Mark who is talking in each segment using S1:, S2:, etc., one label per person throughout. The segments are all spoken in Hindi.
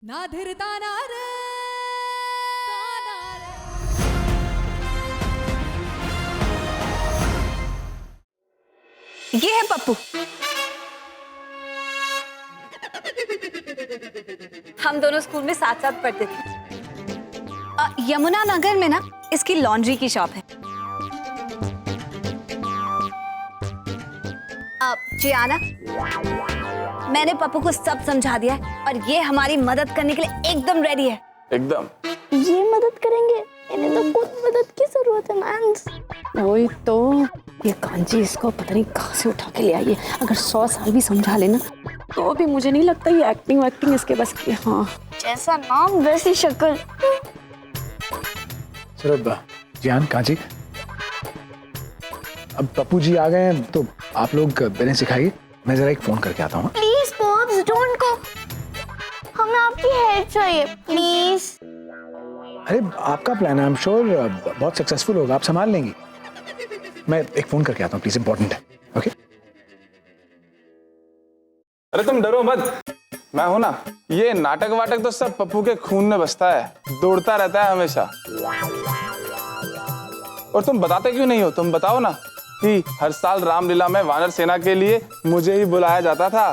S1: ना धीरता ना रे
S2: ये है पप्पू। हम दोनों स्कूल में साथ साथ पढ़ते थे। यमुना नगर में ना इसकी लॉन्ड्री की शॉप है। जियाना, मैंने पप्पू को सब समझा दिया है और ये हमारी मदद करने के लिए एकदम रेडी है।
S3: एकदम।
S4: ये मदद करेंगे, इन्हें तो खुद मदद की जरूरत है मैम।
S5: वही तो, ये कांची इसको पता नहीं कहाँ से उठा के ले आई है। अगर 100 साल भी समझा लेना तो भी मुझे नहीं लगता ये एक्टिंग इसके बस की। हाँ,
S4: जैसा नाम वैसी शक्ल।
S6: चलो जियान, कांची, अब पप्पू जी आ गए हैं तो आप लोग इन्हें सिखाइए। मैं जरा एक फोन करके आता हूँ।
S4: प्लीज पॉप्स डोंट गो, हमें आपकी हेल्प चाहिए प्लीज।
S6: अरे आपका प्लान है, आई एम श्योर बहुत सक्सेसफुल होगा, आप संभाल लेंगी। मैं एक फोन करके आता हूँ, प्लीज, इंपॉर्टेंट है। ओके।
S3: अरे तुम डरो मत, मैं हूं ना। ये नाटक वाटक तो सब पप्पू के खून में बसता है, दौड़ता रहता है हमेशा। और तुम बताते क्यों नहीं हो? तुम बताओ ना कि हर साल रामलीला में वानर सेना के लिए मुझे ही बुलाया जाता था।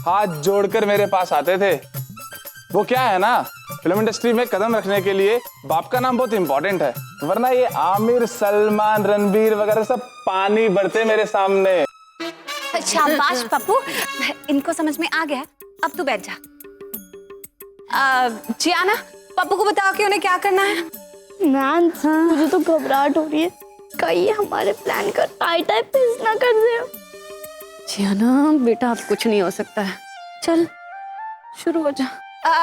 S3: हाथ जोड़कर मेरे पास आते थे। वो क्या है ना, फिल्म इंडस्ट्री में कदम रखने के लिए बाप का नाम बहुत इंपॉर्टेंट है, वरना ये आमिर, सलमान, रणबीर वगैरह सब पानी भरते मेरे सामने।
S2: शाबाश पप्पू, इनको समझ में आ गया। अब तू बैठ जा। जियाना, पप्पू को बताओ कि उन्हें क्या करना है।
S4: मैम मुझे तो घबराहट हो रही है, कहीं हमारे प्लान का टाइट पीस ना कर दे।
S5: जियाना बेटा, अब कुछ नहीं हो सकता है। चल शुरू हो जा।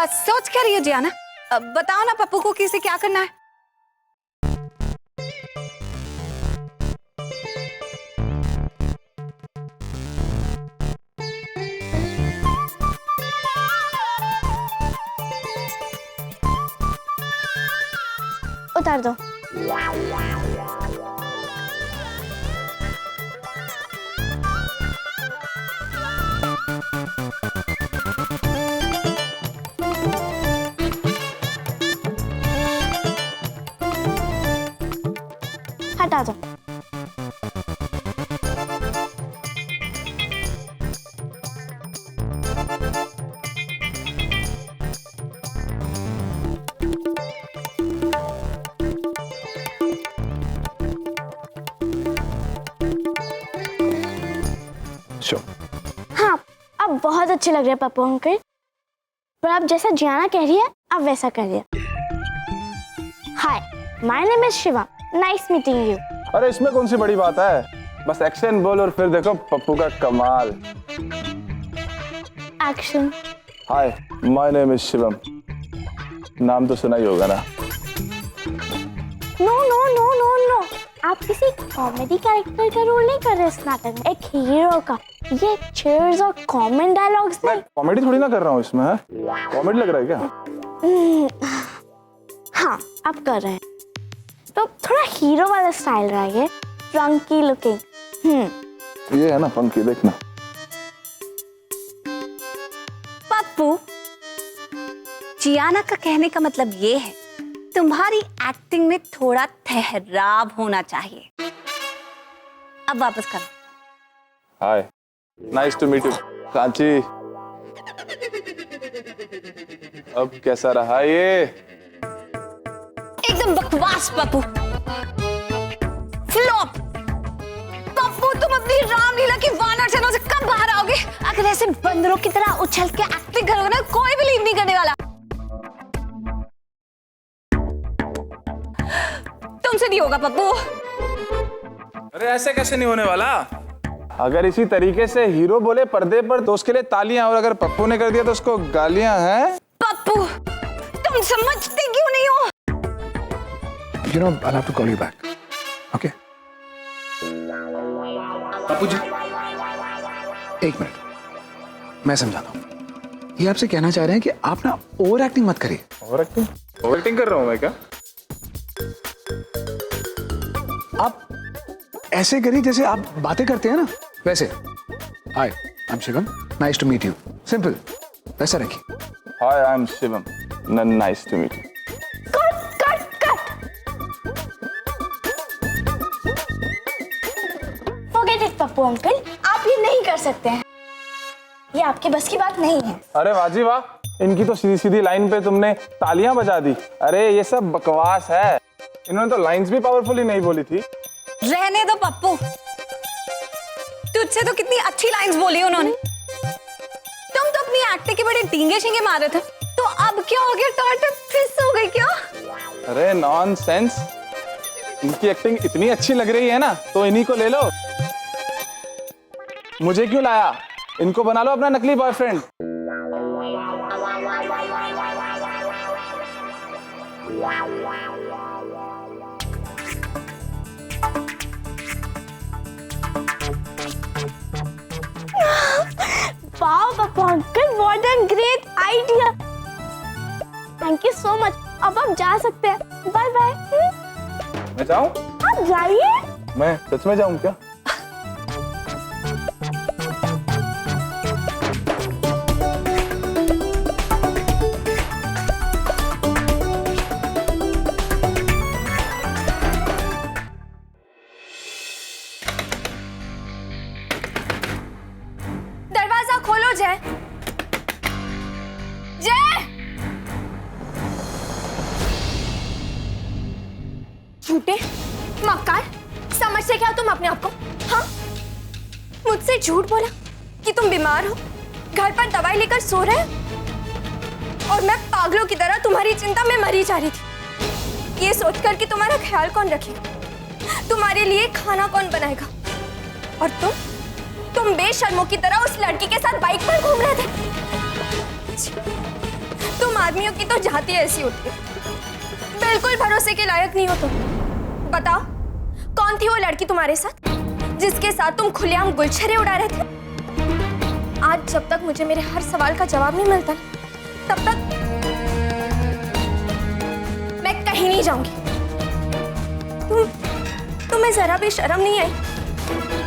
S2: सोच क्या रही हो जियाना? बताओ ना पप्पू को किसे क्या करना है।
S4: उतार दो। हटा दो। हाँ, अब बहुत अच्छे लग रहे हैं पप्पू अंकल, पर आप जैसा जियाना कह रही है आप वैसा करिए। Hi, my name is Shiva, nice meeting you.
S3: अरे इसमें कौन सी बड़ी बात है, बस एक्शन बोल और फिर देखो पप्पू का कमाल।
S4: Action.
S3: Hi, my name is Shivam. नाम तो सुना ही होगा ना।
S4: No no no no no, आप किसी कॉमेडी कैरेक्टर का रोल नहीं कर रहे इस नाटक में, एक हीरो का। ये चीयर्स और कॉमेंट डायलॉग्स
S3: मैं कॉमेडी थोड़ी ना कर रहा हूँ इसमें। है कॉमेडी लग रहा है क्या?
S4: हाँ, आप कर रहे हैं तो थोड़ा हीरो वाला स्टाइल रहा है, फ्रंकी लुकिंग।
S3: ये है ना फंकी, देखना।
S2: पप्पू, जियाना का कहने का मतलब ये है तुम्हारी एक्टिंग में थोड़ा ठहराव होना चाहिए। अब वापस करो।
S3: Hi, nice to meet you Kanchi. अब कैसा रहा ये?
S2: एकदम बकवास पप्पू, फ्लॉप। पप्पू, तुम अपनी रामलीला की वानर सेना से कब बाहर आओगे? अगर ऐसे बंदरों की तरह उछल के एक्टिंग करोगे ना, कोई बिलीव नहीं करने वाला। तुमसे नहीं होगा पप्पू।
S3: अरे ऐसे कैसे नहीं होने वाला? अगर इसी तरीके से हीरो बोले पर्दे पर तो उसके लिए तालियां, और अगर पप्पू ने कर दिया तो उसको गालियां हैं।
S2: पप्पू, तुम समझते क्यों नहीं हो?
S6: You know, I'll have to call you back. Okay? Pappu ji, एक मिनट, मैं समझाता हूँ। ये आपसे कहना चाह रहे हैं कि आप ना ओवर एक्टिंग मत करिए।
S3: Over acting? ओवर एक्टिंग कर रहा हूँ मैं क्या?
S6: आप ऐसे करिए जैसे आप बातें करते हैं ना, वैसे। Hi, I am Shivam, nice to meet you. Simple, वैसा रखिए।
S3: Hi I am Shivam, nice to meet you.
S4: Cut cut cut. Forget it Pappu uncle, आप ये नहीं कर सकते हैं, ये आपके बस की बात नहीं है।
S3: अरे वाजी वाह, इनकी तो सीधी सीधी लाइन पे तुमने तालियां बजा दी। अरे ये सब बकवास है, इन्होंने तो लाइंस भी पावरफुली नहीं बोली थी।
S2: रहने दो पप्पू, तुझसे तो कितनी अच्छी लाइंस बोली उन्होंने। तुम तो अपनी एक्टिंग के बड़े डींगे शिंगे मार रहे थे, तो अब क्या हो गया? टॉर्टर फिस हो गई क्या?
S3: अरे नॉनसेंस, इनकी एक्टिंग इतनी अच्छी लग रही है ना, तो इन्हीं को ले लो। मुझे क्यों लाया? इनको बना लो अपना नकली boyfriend.
S4: Wow Pappu uncle, what a great idea. Thank you so much. अब आप जा सकते हैं, बाय बाय।
S3: मैं जाऊं?
S4: आप जाइए।
S3: मैं सच में जाऊं क्या?
S2: दरवाजा खोलो जय। जय! झूठे मक्कार, समझते क्या तुम अपने आप को? हाँ, मुझसे झूठ बोला कि तुम बीमार हो, घर पर दवाई लेकर सो रहे हो, और मैं पागलों की तरह तुम्हारी चिंता में मरी जा रही थी, ये सोचकर कि तुम्हारा ख्याल कौन रखेगा, तुम्हारे लिए खाना कौन बनाएगा, और तुम बेशर्मों की तरह उस लड़की के साथ बाइक पर घूम रहे थे। तुम आदमियों की तो जाति ऐसी होती है, बिल्कुल भरोसे के लायक नहीं हो तुम। बताओ, कौन थी वो लड़की तुम्हारे साथ, जिसके साथ तुम खुलेआम गुलछरे उड़ा रहे थे? आज जब तक मुझे मेरे हर सवाल का जवाब नहीं मिलता, तब तक मैं कहीं नहीं जाऊंगी। तुम्हें जरा भी शर्म नहीं आई?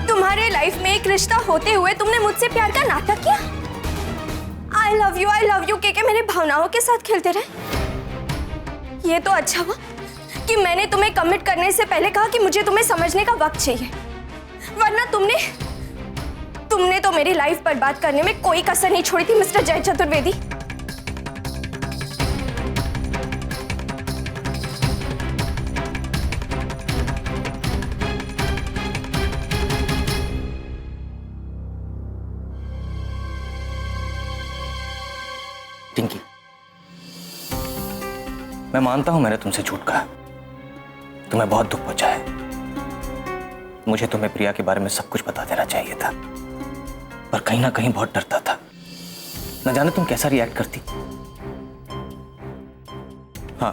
S2: तुम्हारे लाइफ में एक रिश्ता होते हुए तुमने मुझसे प्यार का नाटक किया। I love you के मेरे भावनाओं के साथ खेलते रहे। ये तो अच्छा हुआ कि मैंने तुम्हें कमिट करने से पहले कहा कि मुझे तुम्हें समझने का वक्त चाहिए, वरना तुमने तो मेरी लाइफ बर्बाद करने में कोई कसर नहीं छोड़ी थी मिस्टर जय चतुर्वेदी।
S1: टिंकी, मैं मानता हूं मैंने तुमसे झूठ कहा, तुम्हें बहुत दुख पहुंचा है। मुझे तुम्हें प्रिया के बारे में सब कुछ बता देना चाहिए था, पर कहीं ना कहीं बहुत डरता था, न जाने तुम कैसा रिएक्ट करती। हाँ,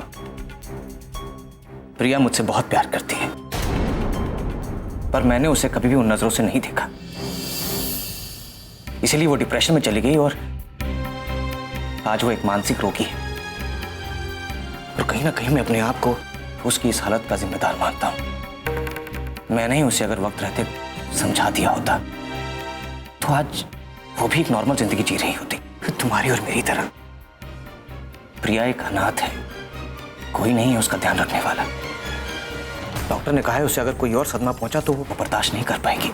S1: प्रिया मुझसे बहुत प्यार करती है, पर मैंने उसे कभी भी उन नजरों से नहीं देखा, इसीलिए वो डिप्रेशन में चली गई और आज वो एक मानसिक रोगी है। और कहीं ना कहीं मैं अपने आप को उसकी इस हालत का जिम्मेदार मानता हूं। मैंने ही उसे अगर वक्त रहते समझा दिया होता, तो आज वो भी एक नॉर्मल जिंदगी जी रही होती, तुम्हारी और मेरी तरह। प्रिया एक अनाथ है, कोई नहीं है उसका ध्यान रखने वाला। डॉक्टर ने कहा है उसे अगर कोई और सदमा पहुंचा तो वो बर्दाश्त नहीं कर पाएगी।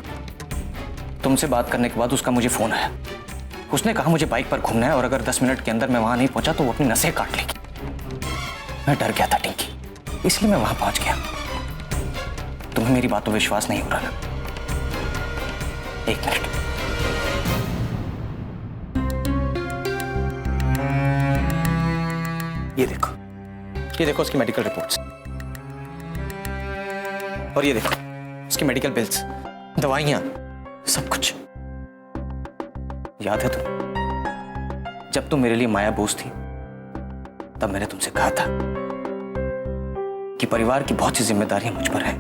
S1: तुमसे बात करने के बाद उसका मुझे फोन आया, उसने कहा मुझे बाइक पर घूमना है और अगर 10 मिनट के अंदर मैं वहां नहीं पहुंचा तो वो अपनी नसें काट लेगी। मैं डर गया था टिंकी, इसलिए मैं वहां पहुंच गया। तुम्हें मेरी बातों पर विश्वास नहीं हो रहा ना? एक मिनट, ये देखो उसकी मेडिकल रिपोर्ट्स, और ये देखो उसकी मेडिकल बिल्स, दवाइयां, सब कुछ। याद है जब तुम मेरे लिए माया बोझ थी, तब मैंने तुमसे कहा था कि परिवार की बहुत सी जिम्मेदारियां मुझ पर हैं।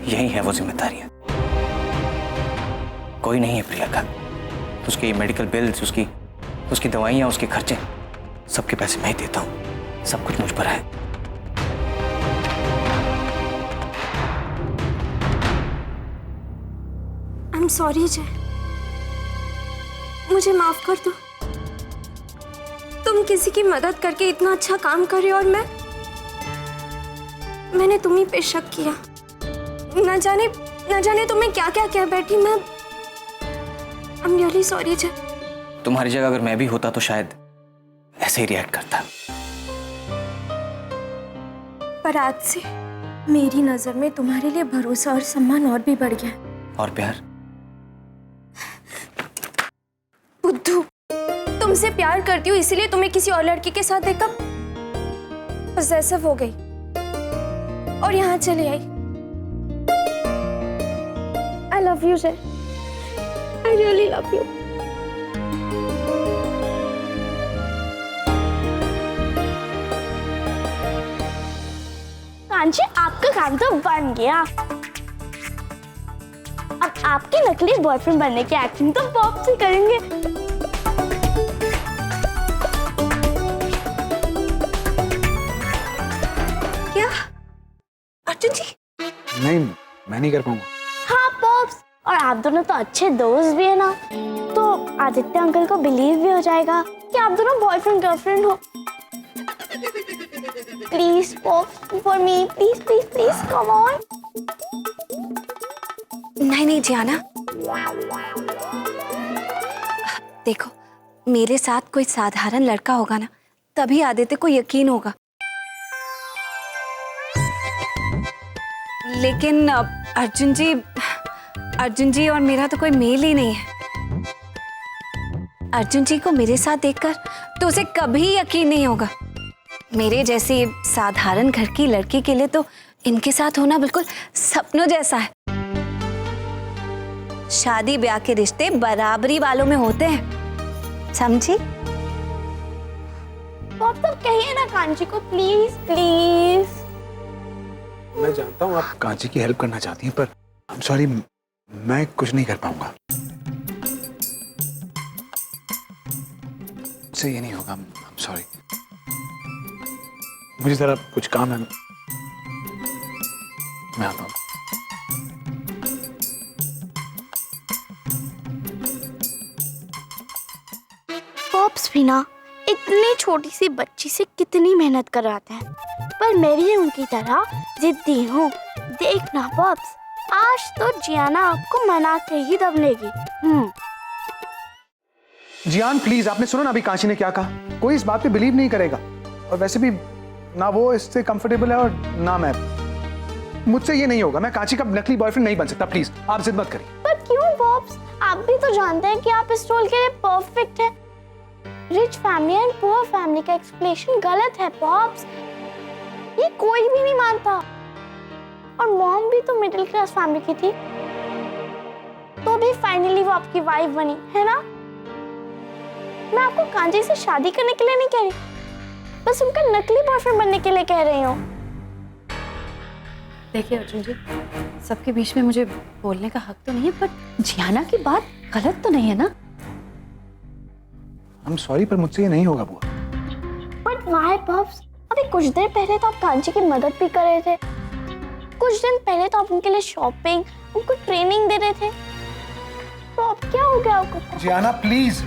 S1: यही है वो जिम्मेदारियां। कोई नहीं है प्रिया का, उसके मेडिकल बिल्स, उसकी दवाइयां, उसके खर्चे, सबके पैसे मैं ही देता हूं, सब कुछ मुझ पर है।
S2: I'm sorry जय, मुझे माफ कर दो।
S7: तुम किसी की मदद करके इतना अच्छा काम कर रहे हो और मैंने तुम्ही पे शक किया। न जाने तुम्हें क्या क्या कह बैठी मैं। I'm really sorry जय।
S1: तुम्हारी जगह अगर मैं भी होता तो शायद ऐसे ही रिएक्ट करता।
S7: पर आज से मेरी नजर में तुम्हारे लिए भरोसा और सम्मान और भी बढ़ गया।
S1: और प्यार?
S7: बुद्धू, तुमसे प्यार करती हूँ इसीलिए तुम्हें किसी और लड़की के साथ देखा पॉसेसिव हो गई और यहाँ चले आई।
S4: I love you, Jay. I really love you. Kanchi, आपका काम तो बन गया। अब आपके नकली बॉयफ्रेंड बनने की एक्टिंग तो पॉप से करेंगे।
S7: क्या अर्जुन जी?
S6: नहीं, मैं नहीं कर पाऊंगा।
S4: हाँ पॉप्स, और आप दोनों तो अच्छे दोस्त भी है ना, तो आदित्य अंकल को बिलीव भी हो जाएगा कि आप दोनों बॉयफ्रेंड गर्लफ्रेंड हो। Please pops for me, please please please come on.
S2: नहीं जियाना, देखो मेरे साथ कोई साधारण लड़का होगा ना, तभी आदित्य को यकीन होगा। लेकिन अर्जुन जी और मेरा तो कोई मेल ही नहीं है। अर्जुन जी को मेरे साथ देखकर तो उसे कभी यकीन नहीं होगा। मेरे जैसी साधारण घर की लड़की के लिए तो इनके साथ होना बिल्कुल सपनों जैसा है। शादी ब्याह के रिश्ते बराबरी वालों में होते हैं, समझी?
S4: पॉप तो कहिए ना कांची को, प्लीज प्लीज।
S6: मैं जानता हूँ आप कांची की हेल्प करना चाहती हैं, पर I'm sorry, मैं कुछ नहीं कर पाऊंगा। मुझसे ये नहीं होगा। I'm sorry। मुझे जरा कुछ काम है, मैं आता हूँ।
S4: पॉप्स भी ना इतनी छोटी सी बच्ची से कितनी मेहनत करवाते हैं, पर मैं भी उनकी तरह जिद्दी हूँ। देखना पॉप्स, आज तो जियाना आपको मना के ही दम लेगी।
S6: जियान प्लीज, आपने सुना ना अभी कांची ने क्या कहा? कोई इस बात पे बिलीव नहीं करेगा, और वैसे भी ना वो इससे कंफर्टेबल है और ना मैं। मुझसे ये नहीं होगा, मैं कांची का नकली बॉयफ्रेंड नहीं बन सकता। प्लीज आप जिद मत करिए।
S4: पर क्यों पॉप्स, आप भी तो जानते हैं कि आप इस रोल के लिए परफेक्ट हैं। Rich family and poor family का एक्सप्लेनेशन गलत है पॉप्स, ये कोई भी नहीं मानता। और मॉम भी तो मिडिल क्लास फैमिली की थी, तो भी फाइनली वो आपकी वाइफ बनी है ना। मैं आपको कांची से शादी करने के लिए नहीं कह रही, बस उनका नकली बॉयफ्रेंड बनने के लिए कह रही हूँ।
S5: देखिए अर्जुन जी, सबके बीच में मुझे बोलने का हक तो नहीं है, पर जियाना की बात गलत तो नहीं है ना?
S6: I'm sorry, पर मुझसे ये नहीं होगा बुआ।
S4: बट वाई पॉप्स, अभी कुछ देर पहले तो आप कांची की मदद भी कर रहे थे, कुछ दिन पहले तो आप उनके लिए शॉपिंग, उनको ट्रेनिंग दे रहे थे, तो अब क्या हो गया आपको?
S6: जियाना प्लीज,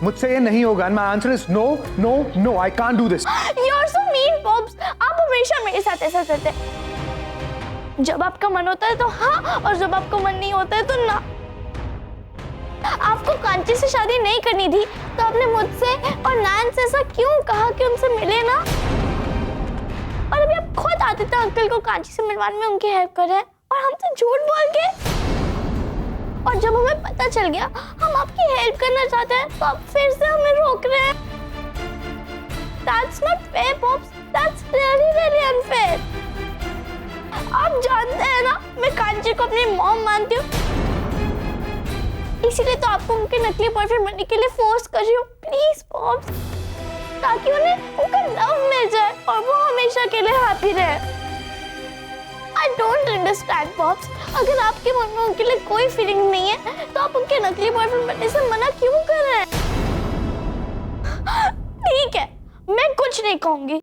S6: मुझसे ये नहीं होगा। My answer is no, no, no. I can't do this.
S4: You're so mean, Pops. आप हमेशा मेरे साथ ऐसा करते हैं। जब आपका मन होता है तो हाँ, और जब आपको मन नहीं होता है तो ना। आपको कांची से शादी नहीं करनी थी, तो आपने मुझसे और नैन से ऐसा क्यों कहा कि उनसे मिले ना? और अभी आप खुद आदित्य अंकल को कांची से मिलवाने में उनकी हेल्प कर रहे हैं, और हम तो झूठ बोल के। और जब हमें पता चल गया हम आपकी हेल्प करना चाहते हैं, तो आप फिर से हमें रोक रहे हैं। That's not fair, Pops. That's really, really unfair. आप जानते हैं ना, मैं कांची को अपनी मॉम मानती हूँ, इसीलिए तो आपको उनके नकली बॉयफ्रेंड बनने के लिए फोर्स कर रही हूँ। प्लीज पॉप्स, ताकि उन्हें उनका लव मिल जाए और वो हमेशा के लिए हैप्पी रहे। I don't understand, Pops. अगर आपके मन में उनके लिए कोई फीलिंग नहीं है, तो आप उनके नकली बॉयफ्रेंड बनने से मना क्यों कर रहे हैं? ठीक है, मैं कुछ नहीं कहूंगी,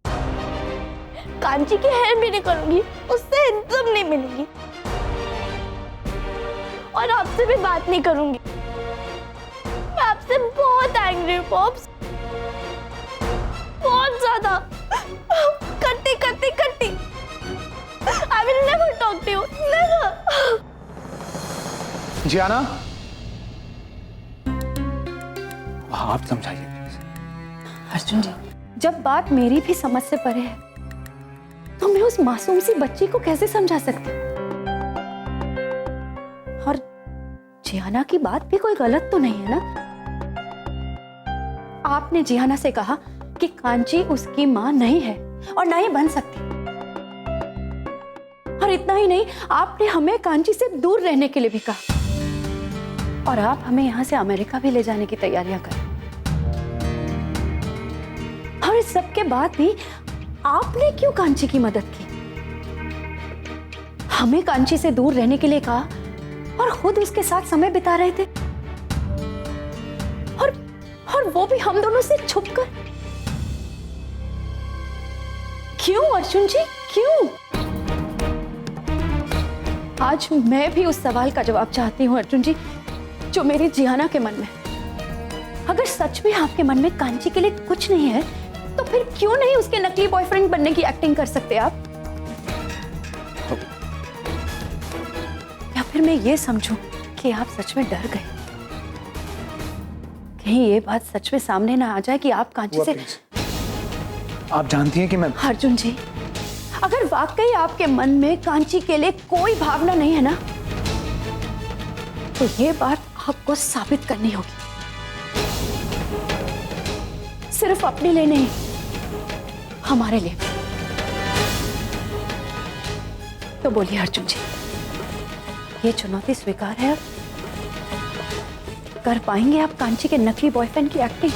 S4: कांची की हेल्प भी नहीं करूंगी, उससे एकदम नहीं मिलूंगी, और आपसे भी बात नहीं करूंगी। मैं आपसे आपसे बहुत एंग्री हूँ पॉप्स, बहुत ज्यादा। कट्टी कट्टी कट्टी। I will never talk to you, never.
S6: Ziana, आप समझाइए प्लीज।
S5: अर्जुन जी, जब बात मेरी भी समझ से परे है तो मैं उस मासूम सी बच्ची को कैसे समझा सकती हूँ? और जियाना की बात भी कोई गलत तो नहीं है ना? आपने जियाना से कहा कि कांची उसकी मां नहीं है और ना ही बन सकती। और इतना ही नहीं, आपने हमें कांची से दूर रहने के लिए भी कहा और आप हमें यहां से अमेरिका भी ले जाने की तैयारियां कर। और इस सब के बाद भी आपने क्यों कांची की मदद की? हमें कांची से दूर रहने के लिए कहा और खुद उसके साथ समय बिता रहे थे, और वो भी हम दोनों से छुपकर। क्यों अर्जुन जी, क्यों? आज मैं भी उस सवाल का जवाब चाहती हूं अर्जुन जी, जो मेरी जियाना के मन में। अगर सच में आपके मन में कांची के लिए कुछ नहीं है तो फिर क्यों नहीं उसके नकली बॉयफ्रेंड बनने की एक्टिंग कर सकते आप? या फिर मैं ये समझूं कि आप सच में डर गए, कहीं ये बात सच में सामने ना आ जाए कि आप कांची से।
S6: आप जानती हैं कि मैं।
S5: अर्जुन जी, अगर वाकई आपके मन में कांची के लिए कोई भावना नहीं है ना, तो ये बात आपको साबित करनी होगी, सिर्फ अपने लिए नहीं, हमारे लिए। तो बोलिए अर्जुन जी, ये चुनौती स्वीकार है? अब कर पाएंगे आप कांची के नकली बॉयफ्रेंड की एक्टिंग?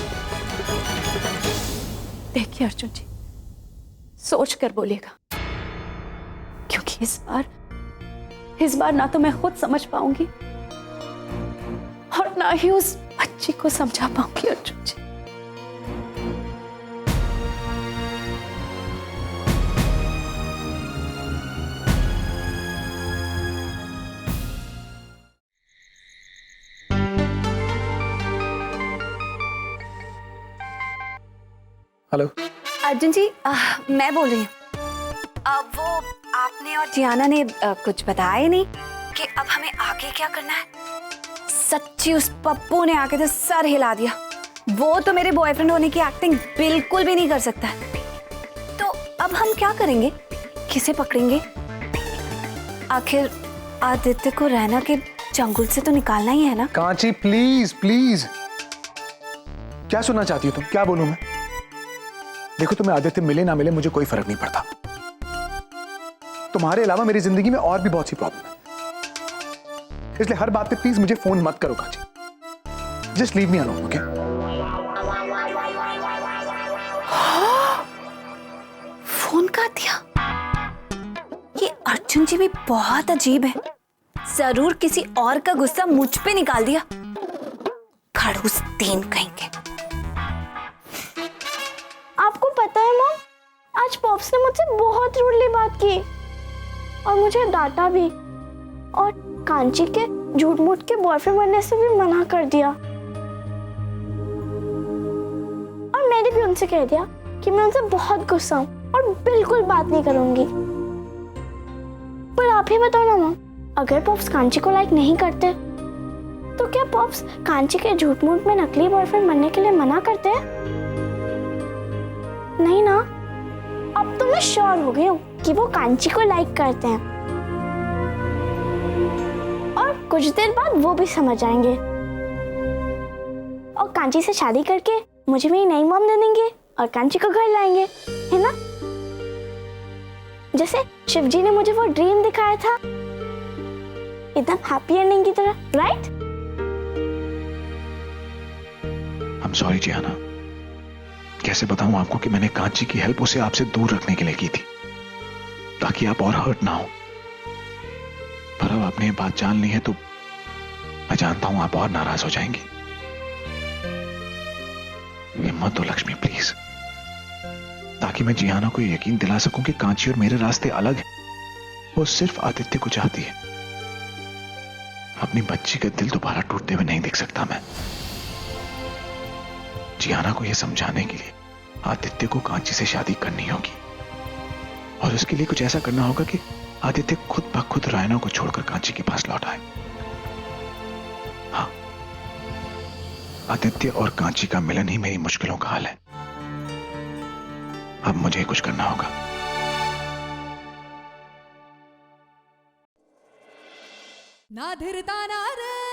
S5: देखिए अर्जुन जी, सोच कर बोलिएगा, क्योंकि इस बार ना तो मैं खुद समझ पाऊंगी और ना ही उस बच्ची को समझा पाऊंगी अर्जुन जी।
S6: हेलो
S2: अर्जुन जी, मैं बोल रही हूँ। वो आपने और जियाना ने कुछ बताया ही नहीं कि अब हमें आगे क्या करना है। सच्ची उस पप्पू ने आके तो सर हिला दिया। वो तो मेरे बॉयफ्रेंड होने की एक्टिंग बिल्कुल भी नहीं कर सकता। तो अब हम क्या करेंगे? किसे पकड़ेंगे? आखिर आदित्य को रैना के चंगुल से तो निकालना ही है ना।
S6: कांची प्लीज प्लीज, क्या सुनना चाहती हो तुम? क्या बोलूं मैं? देखो, तुम्हें आदित्य मिले ना मिले मुझे कोई फर्क नहीं पड़ता। तुम्हारे अलावा मेरी जिंदगी में और भी बहुत सी प्रॉब्लम है, इसलिए हर बात पे प्लीज मुझे फोन मत करो Kanchi. Just leave me alone, okay?
S2: Phone कर दिया? ये अर्जुन जी भी बहुत अजीब है। जरूर किसी और का गुस्सा मुझ पे निकाल दिया। खड़ूस तीन कहीं के।
S4: आपको पता है मॉम, आज पॉप्स ने मुझसे बहुत रूडली बात की और मुझे डांटा भी, और कांची के झूठ मूठ के बॉयफ्रेंड बनने से भी मना कर दिया। और मैंने भी उनसे कह दिया कि मैं उनसे बहुत गुस्सा हूँ और बिल्कुल बात नहीं करूंगी। पर आप ही बताओ ना मॉम, अगर पॉप्स कांची को लाइक नहीं करते तो क्या पॉप्स कांची के झूठ मूठ में नकली बॉयफ्रेंड बनने के लिए मना करते हैं? नहीं ना। अब तो मैं श्योर हो गई हूँ कि वो कांची को लाइक करते हैं और कुछ देर बाद वो भी समझ आएंगे और कांची से शादी करके मुझे मेरी नई मॉम दे देंगे और कांची को घर लाएंगे, है ना? जैसे शिवजी ने मुझे वो ड्रीम दिखाया था, एकदम हैप्पी एंडिंग की तरह, right?
S8: I am sorry Ziana, कैसे बताऊं आपको कि मैंने कांची की हेल्प उसे आपसे दूर रखने के लिए की थी, ताकि आप और हर्ट ना हो। पर अब आपने ये बात जान ली है तो मैं जानता हूं आप और नाराज हो जाएंगी। हिम्मत दो लक्ष्मी प्लीज, ताकि मैं जियाना को यकीन दिला सकूं कि कांची और मेरे रास्ते अलग हैं। वो सिर्फ आदित्य को चाहती है। अपनी बच्ची का दिल दोबारा टूटते हुए नहीं देख सकता मैं। जियाना को यह समझाने के लिए आदित्य को कांची से शादी करनी होगी, और उसके लिए कुछ ऐसा करना होगा कि आदित्य खुद ब खुद रायना को छोड़कर कांची के पास लौट आए। हाँ, आदित्य और कांची का मिलन ही मेरी मुश्किलों का हल है। अब मुझे कुछ करना होगा।
S9: ना धीरता ना रे